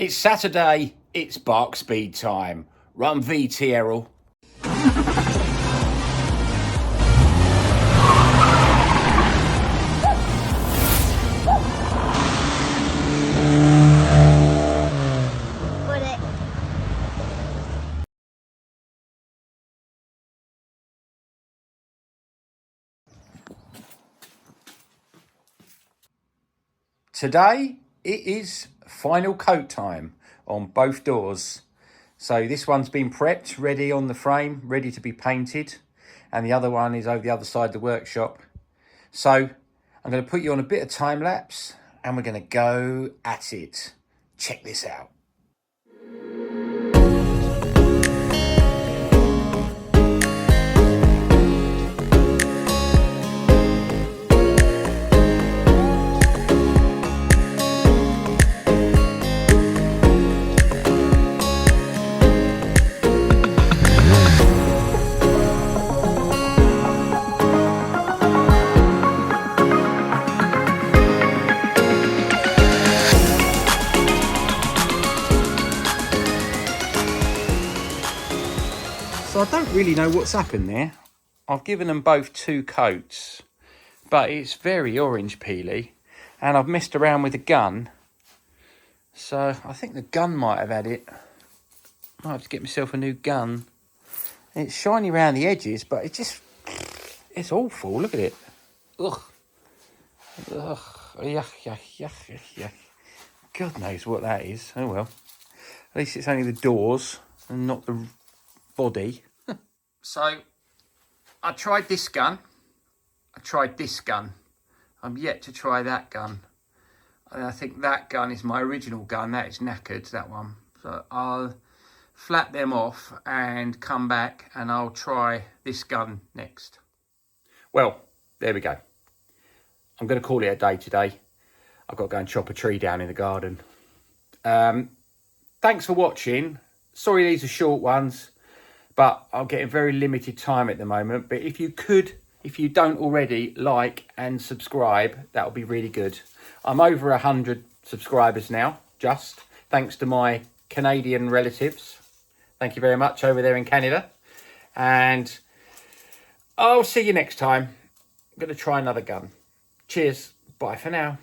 It's Saturday, it's Barkspeed time. Run VT, Errol. Put it. Today, it is final coat time on both doors. So this one's been prepped, ready on the frame, ready to be painted. And the other one is over the other side of the workshop. So I'm going to put you on a bit of time lapse and we're going to go at it. Check this out. So I don't really know what's happened there. I've given them both 2 coats, but it's very orange peely, and I've messed around with the gun. So I think the gun might have had it. Might have to get myself a new gun. It's shiny around the edges, but it's awful. Look at it. Ugh. Ugh. Yuck, yuck, yuck, yuck, yuck. God knows what that is. Oh well. At least it's only the doors and not the body. So I tried this gun. I tried this gun. I'm yet to try that gun. And I think that gun is my original gun. That is knackered, that one. So I'll flat them off and come back and I'll try this gun next. Well, there we go. I'm going to call it a day today. I've got to go and chop a tree down in the garden. Thanks for watching. Sorry these are short ones, but I'm getting very limited time at the moment. But if you could, if you don't already, like and subscribe, that would be really good. I'm over 100 subscribers now, just thanks to my Canadian relatives. Thank you very much over there in Canada. And I'll see you next time. I'm going to try another gun. Cheers. Bye for now.